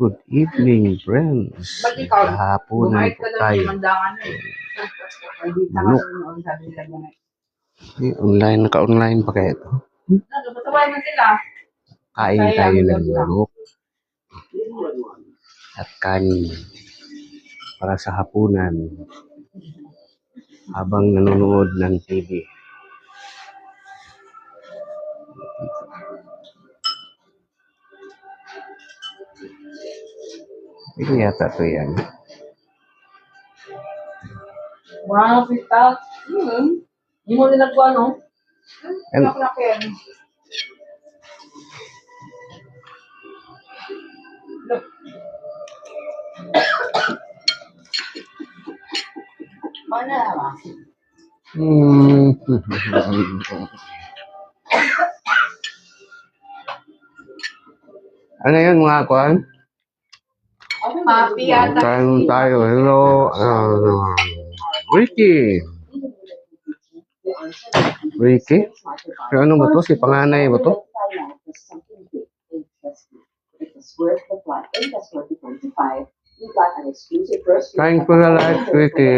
Good evening, friends. Hapunan po tayo. Manok. Online, naka-online pa kaya ito? Kain tayo ng manok at kanin para sa hapunan habang nanonood ng TV. Ito yata ito yan. Wow, pita. Hindi mo nilagwa, no? Ano? Mana ba? Ano yun mga kwan? Papi yata. Kain tayo. Hello. Ricky. Ricky? Ano ba to? Si panganay ba to? Kain ko na lahat, Ricky.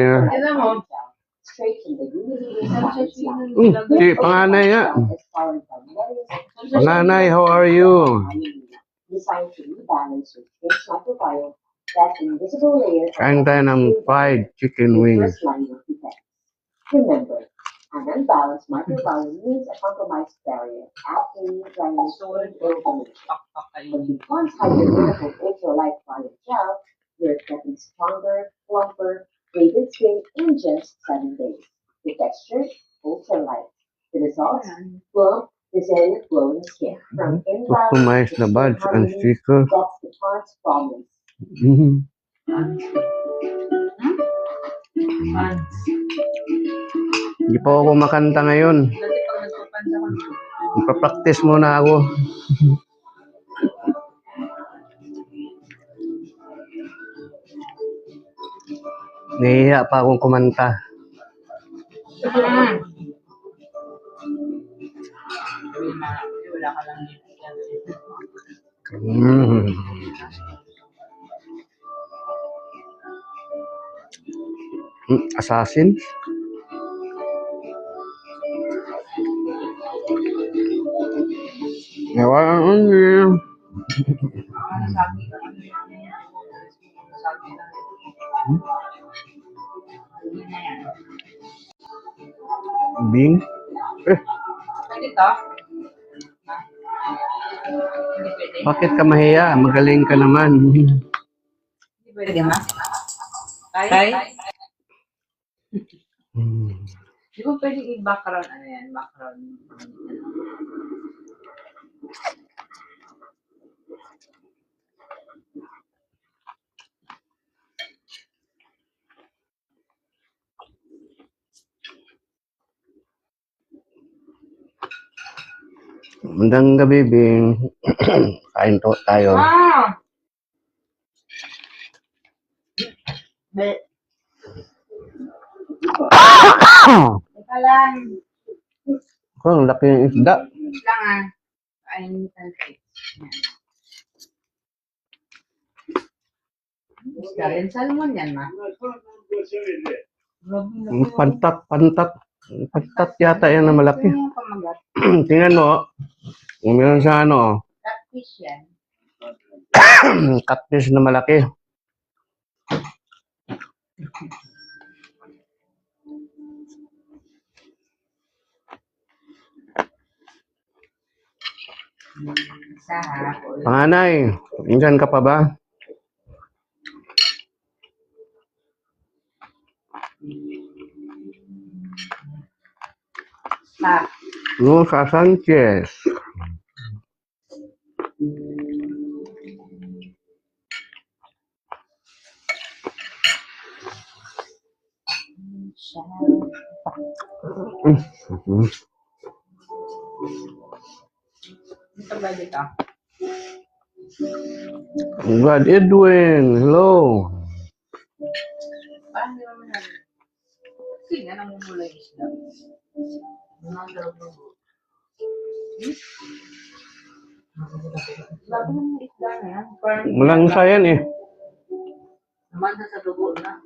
Si panganay nga. Panganay, how are you? Kain tayo ng fried chicken wings. Remember, an unbalanced microbiome means a compromised barrier, acne, dryness, or inflammation. When you once had your beautiful ultra-light bio gel, you're getting stronger, plumper, radiant skin in just 7 days. The texture, ultra-light. The results, plump, resilient, glowing skin. From Customized na badge and sticker. That's the Pond's promise. Hindi pa ako makanta ngayon. Ipapractice muna ako. Nahihiya pa akong kumanta. Assassin? Bing? Pwede to? Bakit ka mahiya? Magaling ka naman. Hindi pwede ma? Kay? Di ba pwede i-background, ano yan? Background. Magandang gabi, Bing. Kain to tayo. Teka lang. Ang laki ng isda. Lang Kain tayo. Isda rin. Salmon yan, ma. Pantat. Pantat yata yan na malaki. Tingnan mo. Umilang sa ano. Catfish yan. Catfish na malaki. Panganay, minsan ka pa ba? Rosa Sanchez. Ito ba dito? God Edwin, hello. Parang di naman namin. Kasi nga namumula yung isda. Mga dalawang. Sabi ng isda na yan. Farm. Walang sayan eh. Naman sa dugo na.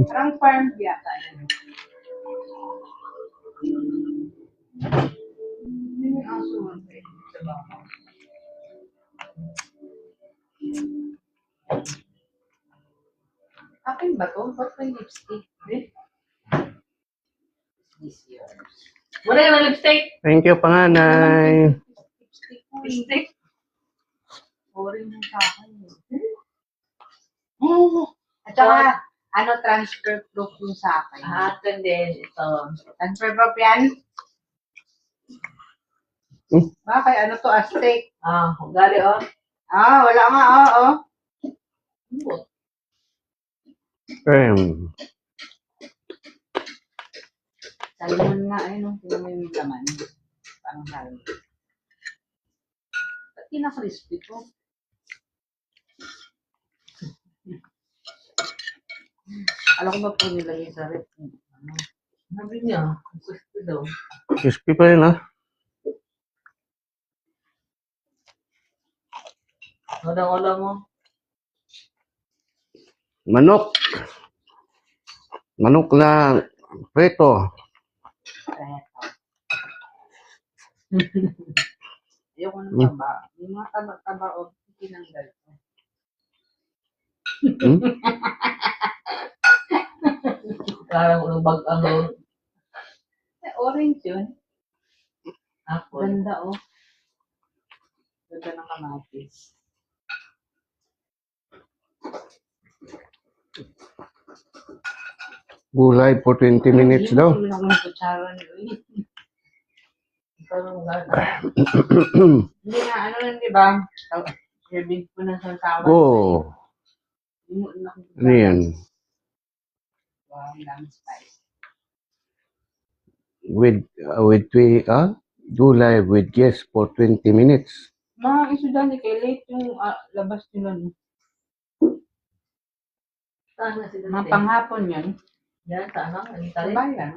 Parang farm yata yan. Hindi may aso man eh. Sa baka. Akin ba to? Ba't may lipstick? Eh? This yours. Wala naman lipstick. Thank you, panganay. Lipstick. Boring yung sa akin. At saka, ano, transfer proof yung sa akin. Akin din ito. Transfer proof yan? Bakit? Ano to, Aztec? Gali oh. Wala nga, oo. Salmon nga, no? Tingnan mo yung laman. Parang salmon. Ba't kinakrispy ko? Alam ko ba po nilagay sa rep? Ano? Sabi niya, gusto daw. Crispy pa rin ah. Wala mo. Manok. Manok na preto. Reto. Ayoko ng taba. Yung mga taba-taba o tinanggal ko. Parang ulubag ano. Orange yun. Apple. Ganda, oh. Ganda ng kamatis. Gulay for 20 minutes daw. Hindi ako ng kutsara niyo. Parang Hindi nga, ano lang, di ba? Serving ko na sa tawad. Oh, ano yan? Wow, ang dami spice. Gulay with yes for 20 minutes. Mga estudyante, kay late yung labas nila. No? Saan na sila? Mga panghapon yun. Yan, saan na? Ang Sa tali? bayan.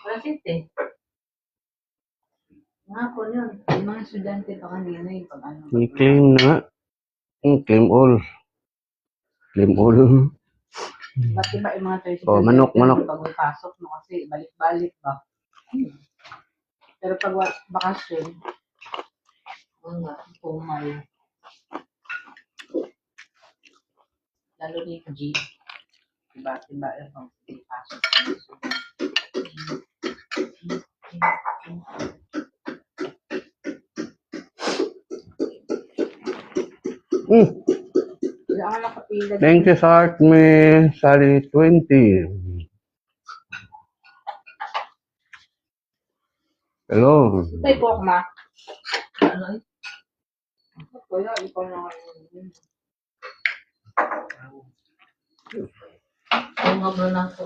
Wala city. Mga po yun. Yung mga estudyante pa kanina yung pag ano. I-claim na nga. Claim all. Claim all. Ba't iba yung mga tertiary Oh, manok. pag may pasok mo kasi balik-balik ba? Pero pag bakasyon, pumal. Lalo na yung G. Iba yung pag may pasok. Wala ka nakapila. Thank you, Sart. May sali 20. Hello. Tay po ma. Ano? Kaya ikaw na ngayon. Ang mga na po.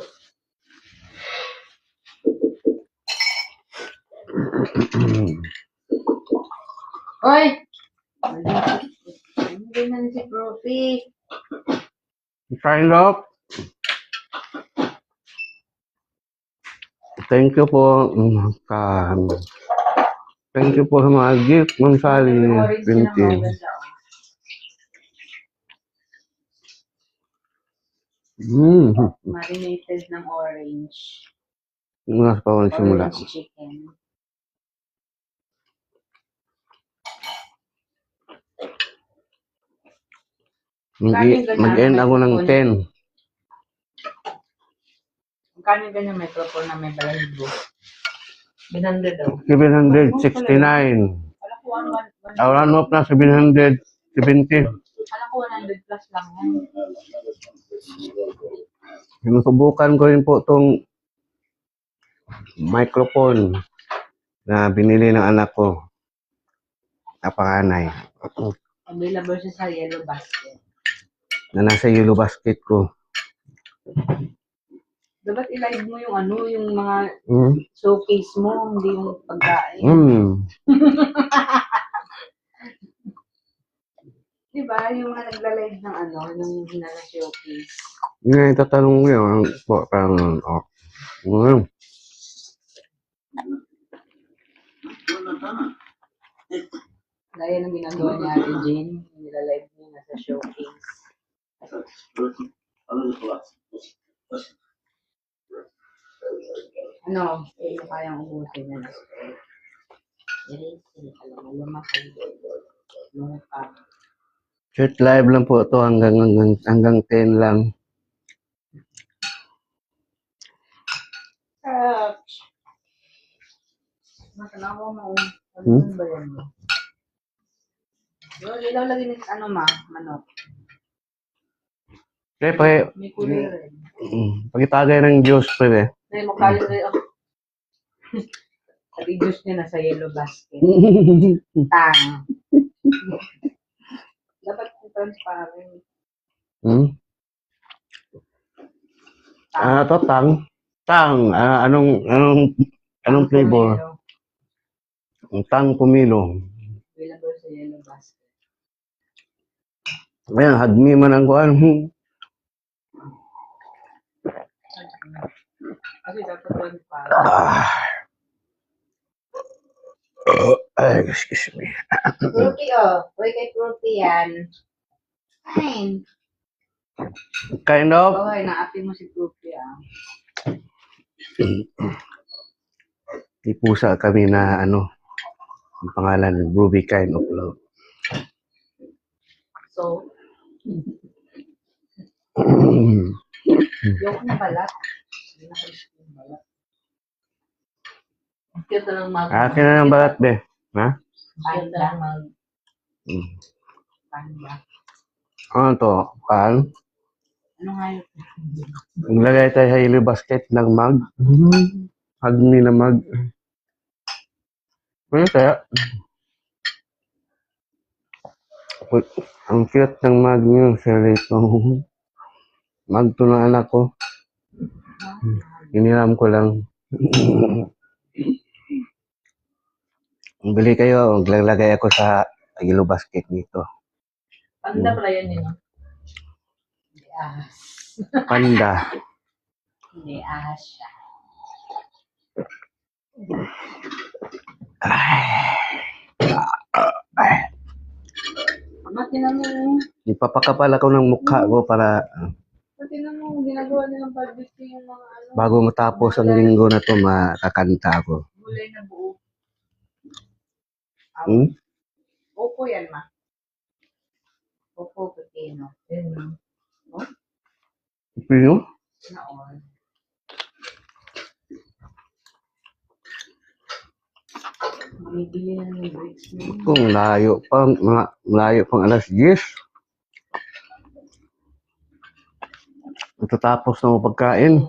Hoy! Hindi na si Profi. Sign up. Thank you po. Thank you po sa mga gift. Ma'am Sally, 20. Marinated ng orange. Mas pa ako simula. Orange chicken. Mag-end ako ng 10. Magkano yung ganyan microphone na may balahibo? 100 daw. 769. Kala ko 100. Around up na 770. Kala ko 100 plus lang yan. Sinusubukan ko rin po itong microphone na binili ng anak ko. Napakanay. Available siya sa yellow basket. Na nasa yellow basket ko. Dapat i-live mo yung ano, yung mga showcase mo, hindi yung pagkain. Diba? Yung mga nagla-live ng ano, yung ginala-showcase. Nga, itatanong ko yun. Parang, Gaya ng ginagawa ni Ate Jane, nilalive niya na sa showcase. Ano, hindi mo kayang ubusin na nasa alam mo, lumaki. Lumaki. Short live lang po ito hanggang 10 lang. Masanawa mo. Hmm? Ano ba yan mo? Yung ilaw lagi ng ano manok. Pre, May kulay rin. pagitagay ng Diyos, pre. May mukha rin. Sabi Diyos niya nasa yellow basket. Tang. Dapat transparent. To tang. Tang. Anong flavor? Tang pumilo. Available sa yellow basket. Ayan, hadmi man ang kuan. Kasi dapat transparent. Ay, excuse me. Fruity Uy, kay fruity yan. Fine. Kind of. Okay, naapi mo si fruity Ipusa kami na ang pangalan, Ruby Kind of Love. So, yung na balat. Hindi na crispy yung balat. Cute na lang Akin na ng balat, be. Ha? Cute na lang panda. Ano to? Kan? Anong hayop? Naglagay tayo sa yellow basket ng mag. Hadmi na mag. Ano kaya? Ang cute ng mag niyo, sir, ito. Mag to ng anak ko. Iniram ko lang. Bili kayo, maglalagay ako sa yellow basket nito. Panda pala yan yun. Hindi ahas. Panda. Hindi ahas siya. Mati na mo. Ipapakapal ako ng mukha ko para Mati na mo. Ginagawa nilang barbecue yung mga bago matapos ang linggo na to makakanta ako. gulay na buo. Opo yan, ma. Opo, pepino. Yan, no? Pino? Na all. Bumibili na ng breaks mo. Kung malayo pang alas 10. Matatapos na mo pagkain.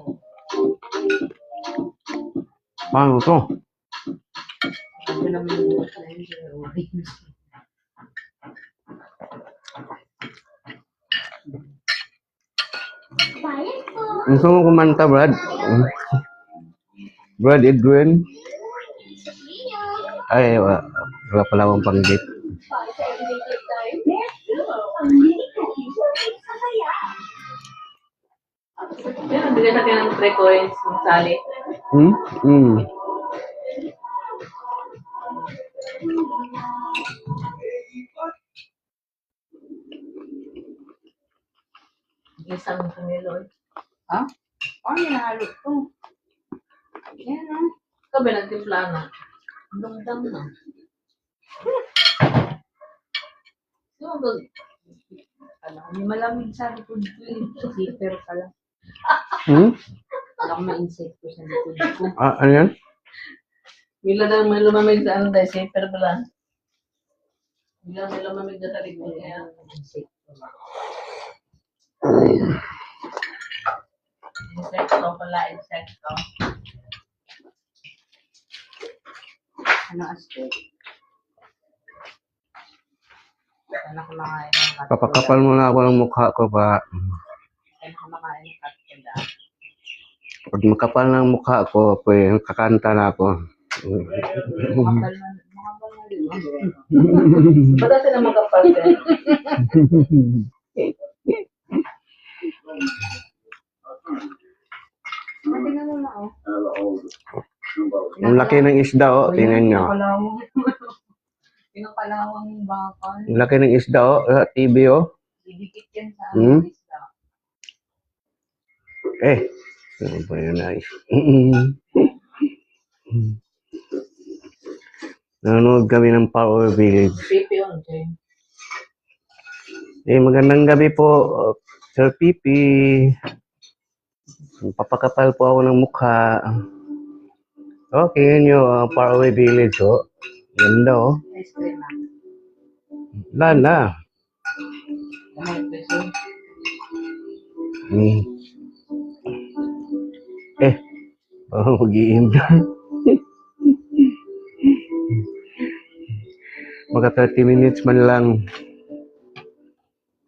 Paano to? Sabi naman yung bukas na yun, sila orange. Gusto mo kumanta, Brad? Brad Edwin? Ay, wala pala akong pang-date. Yan, bigyan natin ng 3 coins ng sali. Isang kumiloy. Ha? Oh, hinahalo to. Yan, no? Sabi, nagtimpla na. Lungdang na. Ano ba? May malamig sa likod ko. Zipper pala. Wala akong ma-insekto sa likod ko. Ano yan? Bila daw may lumamig sa ano dahil zipper pala. Bila may lumamig na sa likod kaya insekto. Insekto pala, insekto. Ano aspect? Sana kumakain ng kat. Papakapal mo na ako ng mukha ko pa. Sana kumakain ng kat ko da. Pag makapal ng mukha ko, pues, kakanta na ako. Makapal na din. Ba't dati na makapal din? Tingnan mo na, Ang laki ng isda, tingnan nyo. Pinakalawang bakal. Ang laki ng isda, oh. Sa TV, oh. Didikit yan sa Hmm? isda. Ano ba yun, nice? Nanonood kami ng Power Village. Pipi yun, Jay. Magandang gabi po, Sir Pipi. Papakapal po ako ng mukha. Okay, yun yung Faraway Village, oh. Ganda, oh. Ice cream na. Wala na. Ano yung peso? Parang mag-iim na. Mga 30 minutes man lang.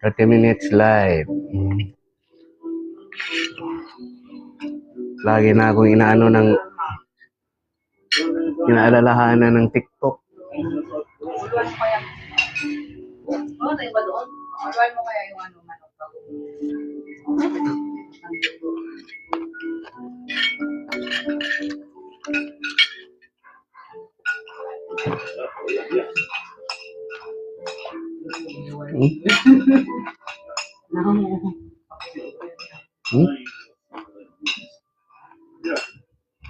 30 minutes live. Lagi na akong inaano ng inaalalahanan ng TikTok. Uluan mo kaya. Oo, na iba doon. Uluan mo kaya yung ano, manok pa.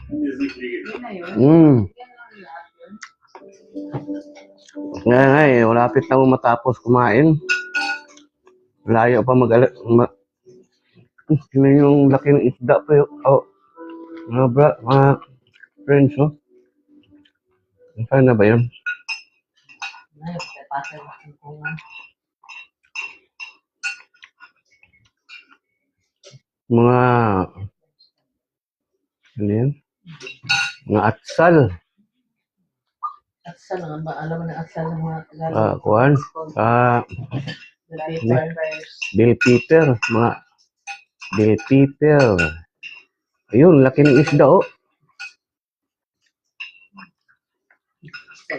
Yun na yun. Yan lang lahat yun. Nga nga eh, malapit na ako matapos kumain. Layo pa tingnan yung laki ng isda pa yun. Oh, mga friends, oh. Saan na ba yun? Ay, papasal natin kung Mga, ano yan? Mga atsal. aksal nga ba? Alam mo na aksal ng mga Tagalog. Kuhan. Bell pepper. Mga bell pepper. Ayun, laki ng isda, oh.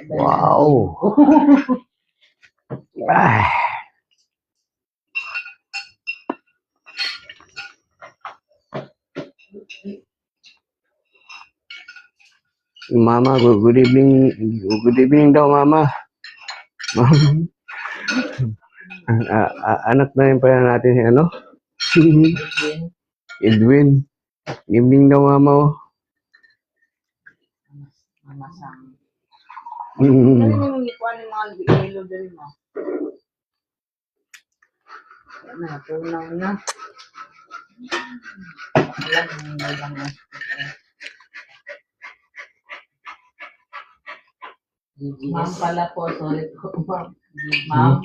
Wow. Ah. Mama, good evening. Good evening daw, Mama. Anak na yun pa natin si ano? Edwin. Evening daw, Mama. Oh. Mamasang. Mm. Ano yung ikuan ng mga bigilo din mo? Natunaw na. Alam mo yung dalang na. Ma'am pala po, sorry po. Ma'am.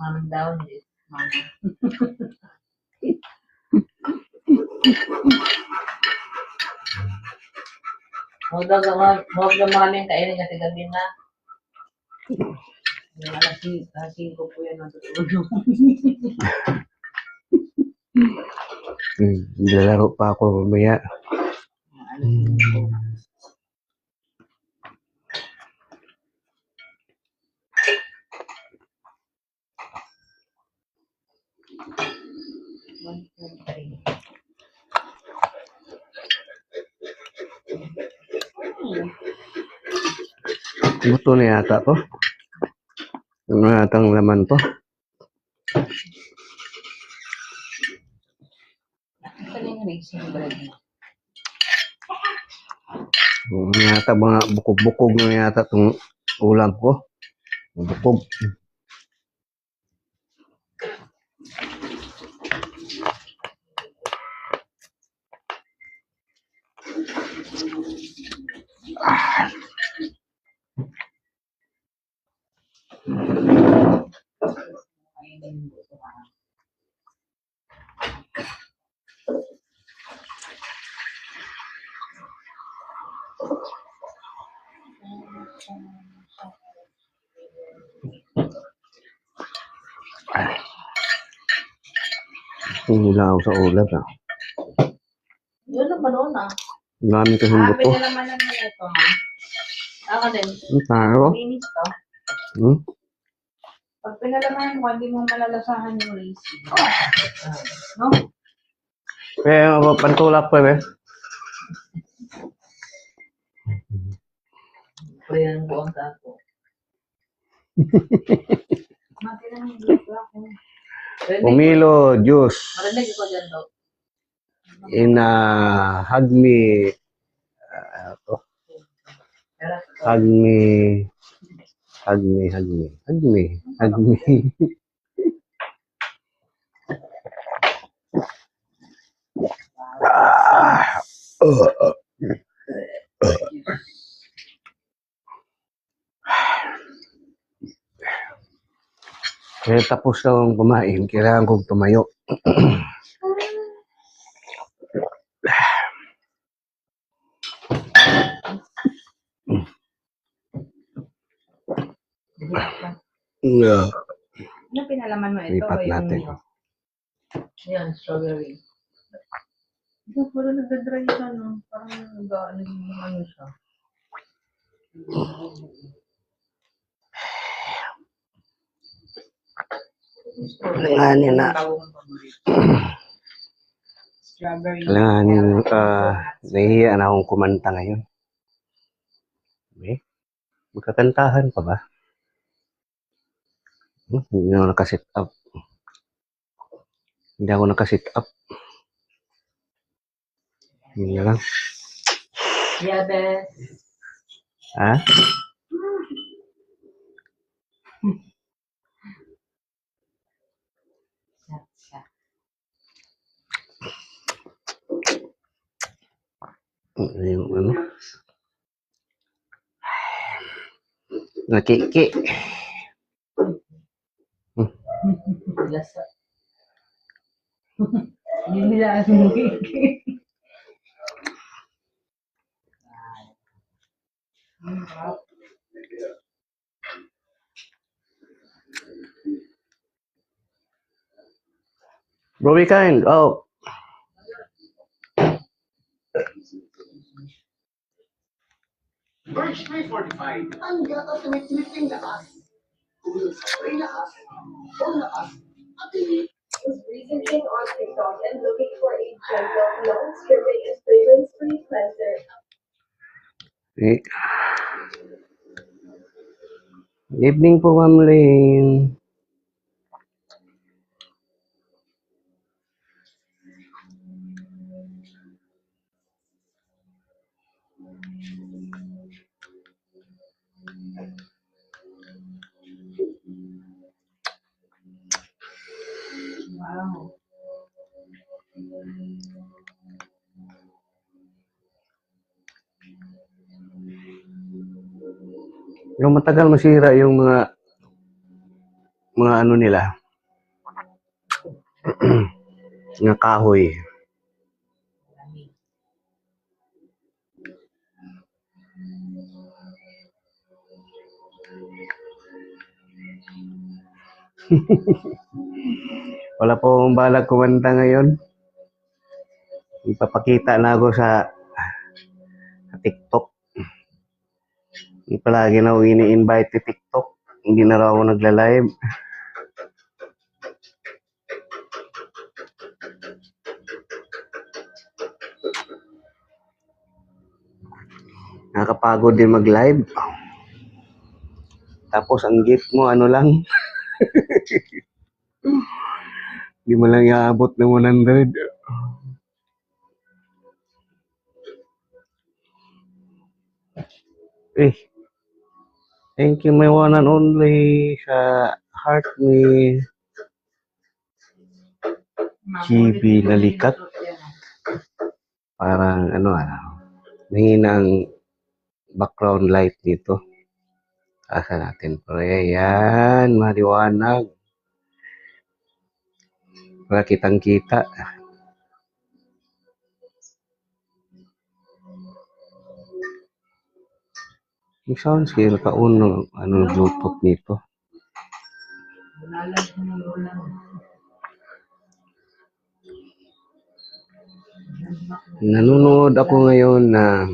Ma'am daw, ma'am. Huwag daw maraming kainin kasi gabi na. Yung alas 5 po yan natutulog. Lalaro pa ako mamaya. Alas 5. Buto na yata to. Ano yatang laman to? Ano yung racing bread mo? Yata mga bukog-bukog na yata itong ulam ko. Bukog. Hula ako sa ulam. Yun ang manoon ah. Dami kasing buto. Pinalaman lang nila ito ha. Ako din. Ang taro. Linis to. Pag pinalaman mo, hindi mo malalasahan yung racing. No? Kaya pantulak pa eh. Pre ng buong tato. Mati na ng dito ako. Pomelo juice. Marinig ko dyan daw. In hug me. Hug me. Hug me, hug me. Hug me. Hug me. Kaya tapos na akong kumain, kailangan kong tumayo. Yeah. Ano pinalaman mo ito? Lipat natin. Yan, strawberry. Ito, parang nagdadry siya, no? Parang naging ano siya. Kailanganin na. Strawberry. Kailanganin, nahihiya na akong kumanta ngayon. Okay? Magkakantahan pa ba? Hindi ako nakasit up. Hindi ako nakasit up. Yun na lang. Yeah, best. Ha? Yung ano? Nakiki. Lasa. Hindi nila ang cake. Bro, be kind. Oh. Birch 345. Ang gatas na may slipping lakas. Kung spray lakas, o lakas, at hindi. Was recently on TikTok and looking for a gentle, non-stripping, and fragrance-free cleanser. Eh. Evening po, Ma'am Lynn. Wow. Yung matagal masira yung mga ano nila. Mga kahoy. Wala po akong balak kumanta ngayon. Ipapakita na ako sa TikTok. Palagi na ako ini-invite sa TikTok. Hindi na raw ako nagla-live. Nakakapagod din mag-live. Tapos ang gift mo, ano lang. Hindi mo lang iaabot ng 100. Eh, thank you my one and only sa heart ni GB Nalikat. Parang ano mahinang background light dito. Asa natin pre, yan, maliwanag. Para kitang kita. Yung sound scale naka-on ng Bluetooth nito. Nanonood ako ngayon ng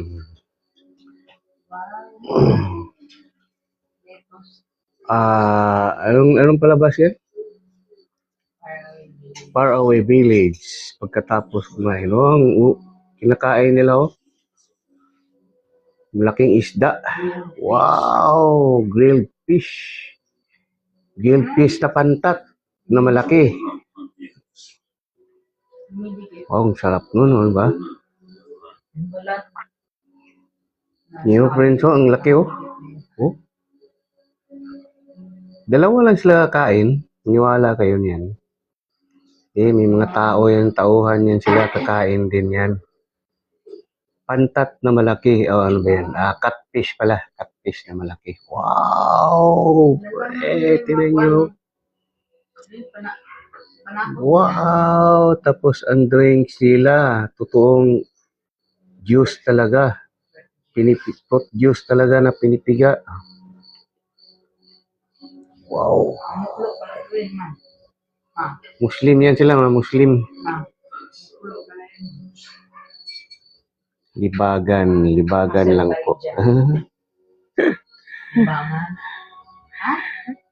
anong palabas yan? Far Away Village. Pagkatapos kumain, kinakain nila Malaking isda. Wow! Grilled fish. Grilled fish na pantat na malaki. Wow, ang sarap nun, ano ba? Wala. Yung friends, oh, ang laki, oh. Oh. Dalawa lang sila kakain. Niwala kayo niyan. May mga tao yan, tauhan yan sila, kakain din yan. Pantat na malaki. Oh, ano ba yan? Catfish pala. Catfish na malaki. Wow! Tingnan nyo. Wow! Tapos ang drinks nila, totoong juice talaga. Fruit juice talaga na pinipiga. Wow! Muslim yan sila, mga Muslim. Libagan lang po.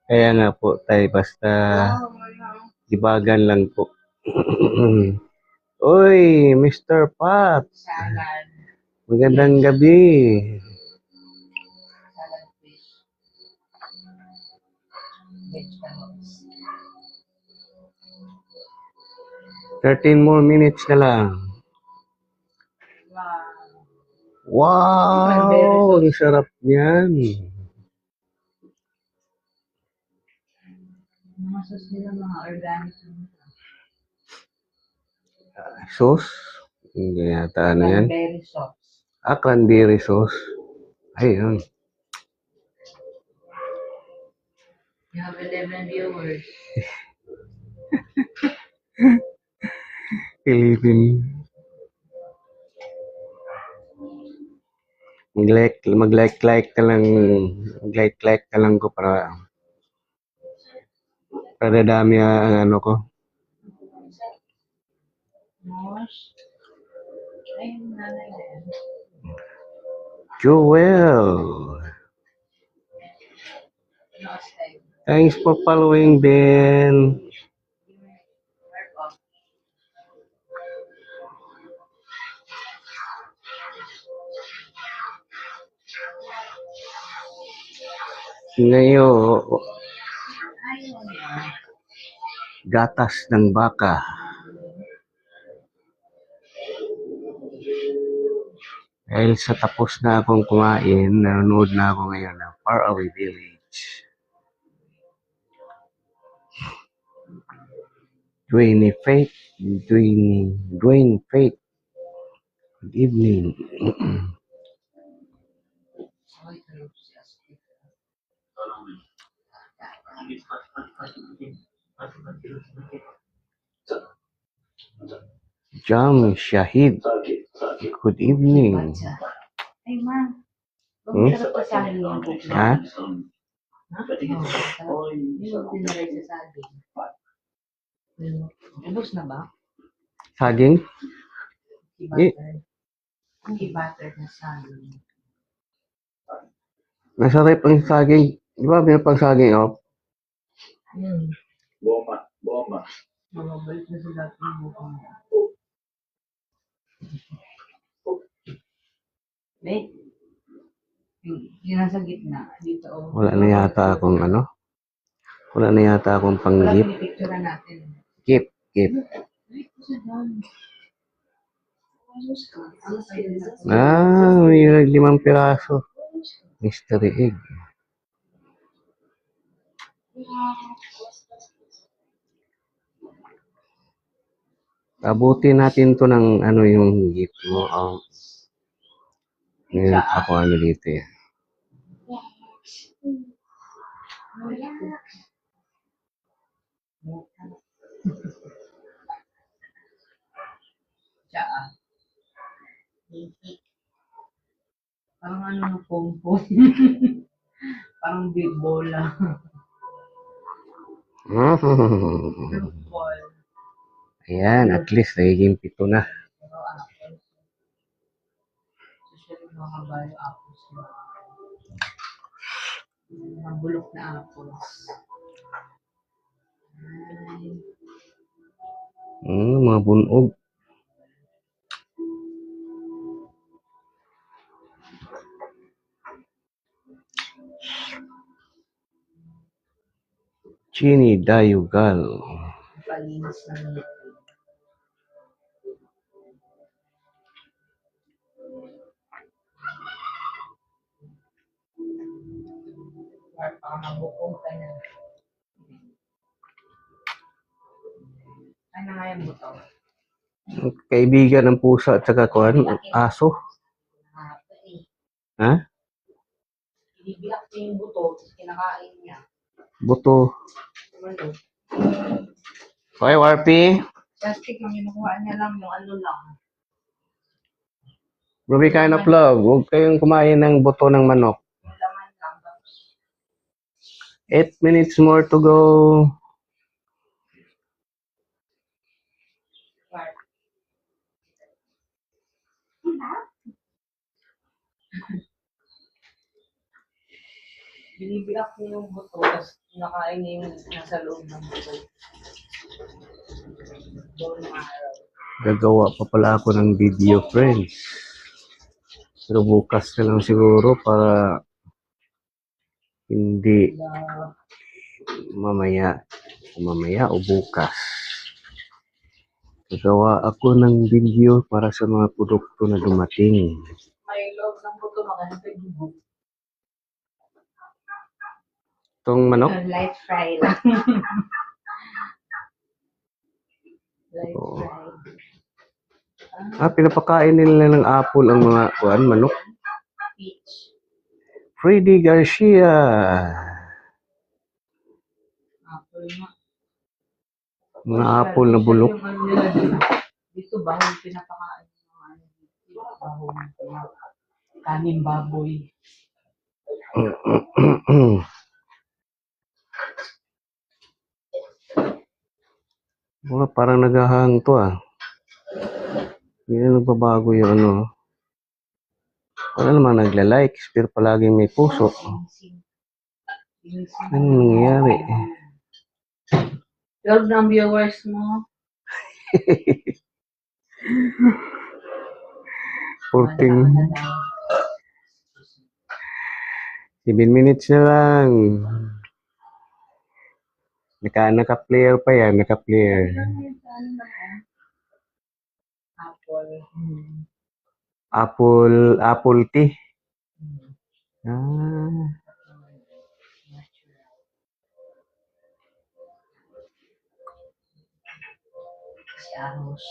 Kaya nga po tayo, basta libagan lang po. Uy, Mr. Pat. Magandang gabi. Salad fish. Vegetables. 13 more minutes na lang. Wow. Wow! Ang sarap niyan. Mga sauce nila, mga organic. Sauce? Hindi yata ano yan. Cranberry sauce. Cranberry sauce. Ayun. You have 11 viewers. Philippine. Mag-like ka lang ko para dami ang ano ko. Mosh. Ay, nanay na yan. Joel. No, stay. Thanks for following, Ben. Work off. Ngayon, Ayaw niya. gatas ng baka. Dahil sa tapos na akong kumain, nanonood na ako ngayon ng Faraway Village. Dwayne Faith. Good evening. Ay, tulog siya. Jam Shahid. Good evening. Ay, ma. Hmm? Masarap pa sa akin yung buko. Ha? Hindi mo pinaray sa saging. Ubus na ba? Saging? I-butter na saging. Masarap ang saging. Di ba may pang saging, oh? Bomba. Mababalik na sa dati yung buko mo. Wait. Yung nasa gitna. Dito, oh. Wala na yata akong Wala panggip. pinipicturean natin. Keep. Wait, isa doon. May 5 piraso. Mystery egg. Abutin natin to ng ano yung gift mo. Ngayon ako ano dito eh. Tsaa. Parang ano na pong-pong. Parang big bola. Ball. Ayan, at least nagiging 7 na. Pero apples. Susunod mga kabayo apples. Mga bulok na apples. Mga bunog. Chini Dayugal. Palinis ng ngipin. Baka mabukong ka na. Ano nga yung buto? Kaibigan ng pusa at saka kuan, aso. Ha? Binibilak niya yung buto, tapos kinakain niya. Buto. Ano? Okay, Warpy. Plastic yung kinukuha niya lang, yung ano lang. Ruby kind of love. Huwag kayong kumain ng buto ng manok. Yung laman lang. Tapos, 8 minutes more to go. binibilak niya yung buto, tapos kinakain niya yung nasa loob ng buto. Doon ng araw. Gagawa pa pala ako ng video, friends. Pero bukas na lang siguro para hindi mamaya o bukas. Gagawa ako ng video para sa mga produkto na dumating. May loob ng buto, maganda yung buto. Itong manok, Light fry lang. Light Oo. fry. pinapakain nila ng apple ang mga manok. Peach. Freddy Garcia. Apple nga. Mga apple na bulok. Yung ano nila dito, bahol pinapakain ng mga ano dito. Bahol ng kanin baboy. Mga parang naghahang to Hindi na nagbabago yung ano. Wala naman nagla-likes pero palaging may puso. Ano nangyayari? 12 ng viewers mo. 14, 7 minutes na lang. Naka-player pa yan, naka-player. Apple. Apple tea. Ah, Si Ahos.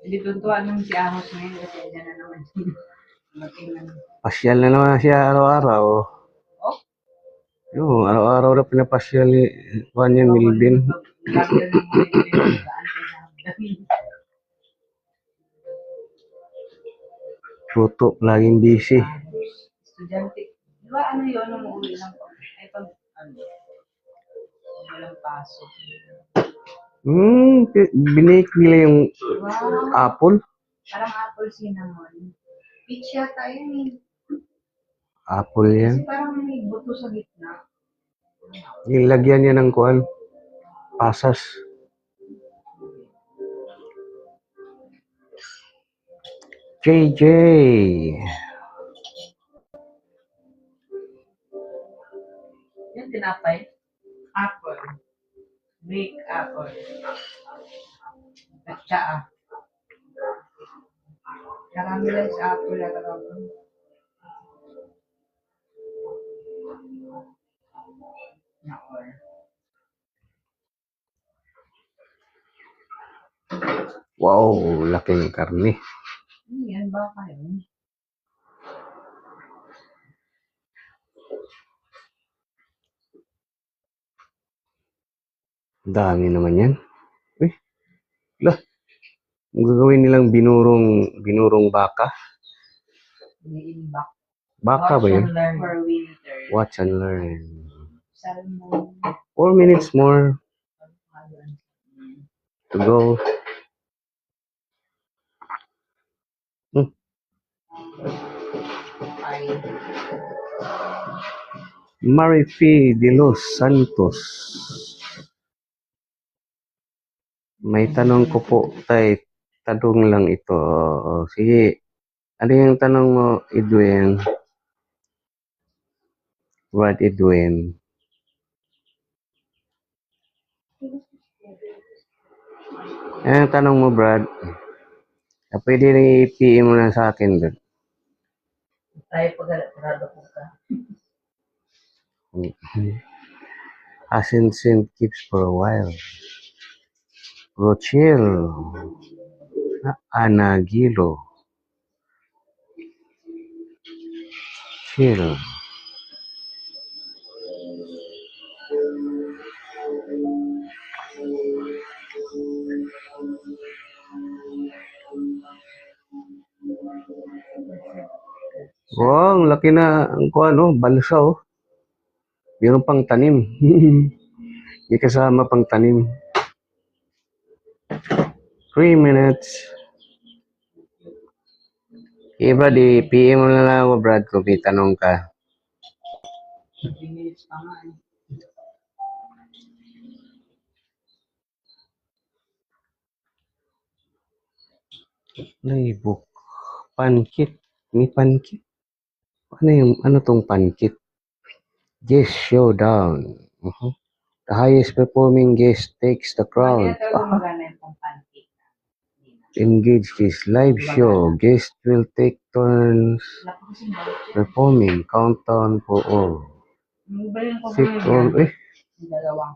Hindi tuntuan nung si Ahos ngayon kasi dyan na naman. Matingnan. pasyal na naman siya araw-araw. Oh? Yung araw-araw na pinapasyal ni Juan yan, Milvin. Lagi na lang mo yung pinag-aantay. Tuto, laging busy. Estudyante. Di ba ano yun, nung uwi lang ko? Ay pag, ano, walang pasok. Binake nila yung Wow, apple. parang apple cinnamon. Peach yata yun eh. Apple yan. Kasi parang may buto sa gitna. Nilagyan niya ng kuan, pasas. JJ. Yung tinapay, apple. Greek apple. At tsaa. Caramelized apple at apple. Naor. Wow, laking karne. Ano yan? Baka yun. Dami naman yan. Uy, lah. Ang gagawin nilang binurong baka. Iniimbak. Baka ba yun? Learn for winter. Watch and learn. Salmon. 4 minutes more to go. Ay. Marifi de los Santos. May tanong ko po, tay. Tanong lang ito. Sige. Ano yung tanong mo, Edwin? What, Edwin? Yan ang tanong mo, Brad. Pwede rin i-PM mo lang sa akin, Brad. Tayo pag-alado po ka. Asin keeps for a while. Rochelle. Anagilo. Chill. Wow, ang laki na ang balsa oh. Meron pang tanim. May kasama pang tanim. 3 minutes. Okay, Brad, PM mo na lang ako, Brad, kung may tanong ka. 3 minutes pa nga eh. Playbook. Pankit. May pankit. Ano tong pankit? Guest showdown. The highest performing guest takes the crown. Kaya talaga magana yung pang pancake. Engage this live show. Guest will take turns Wala pa kasi budget. performing. Countdown for all. Mabalin ko Sit kami all. yan. Yung dalawang.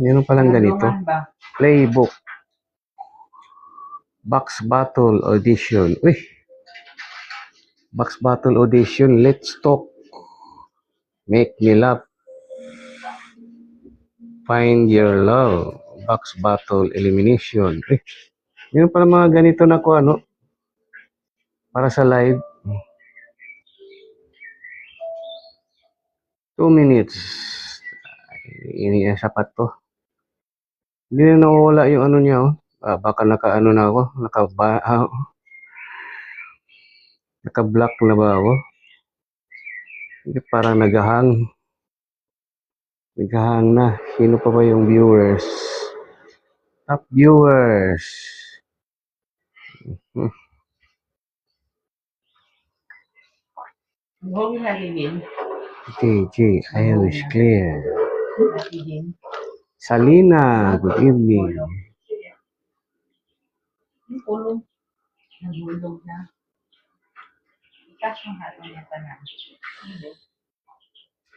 Meron palang ganito. Dalawang ba? Playbook. Box Battle Audition. Box Battle Audition. Let's talk. Make me laugh. Find your love. Box Battle Elimination. Meron pala mga ganito na para sa live. 2 minutes. Ini sapat to. Hindi na nawawala yung niya baka naka na ako. Naka-block na ba ako? Hindi, parang naghahang. Naghahang na. Sino pa ba yung viewers? Top viewers. Huwag lagi din. JJ, Irish Clear. Lagi din. Salina, good evening. Yung kulong. Nagulog na. Ikas yung hatong niya pa na.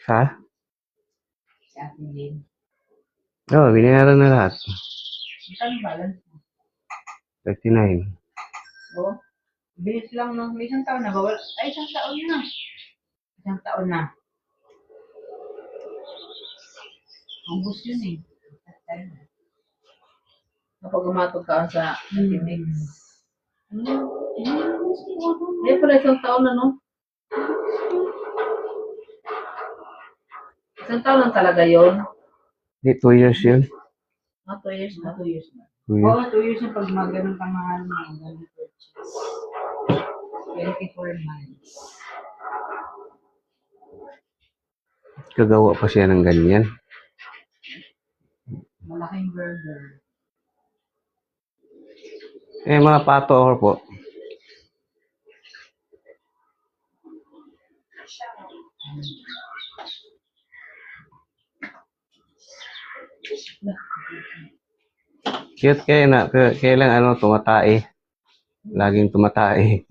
Sa? Si Ate din. Binayaran na lahat. Saan balance mo? 39. Oh, bilis lang ng isang taon na bawal. Ay, isang taon na. Isang taon na. Ubus yun eh. Kapag umatog ka sa Mix. Hindi pala isang taon na, no? Isang taon lang talaga yun. Hindi, 2 years yun. 2 years na. 2 years na. 2 years. Oo, 2 years na pag maganon kang mahal mo. Ganun purchase. 24 months. Kagawa pa siya ng ganyan. Malaking burger. Mga pato ako po. Cute kayo na. Kailang tumatae. Laging tumatae.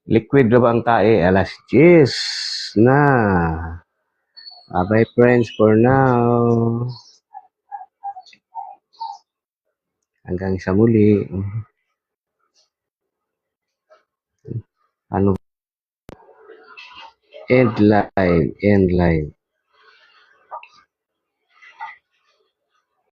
Liquid na ba ang tae? Alas 10 na. Bye friends for now. Hanggang sa muli. End live.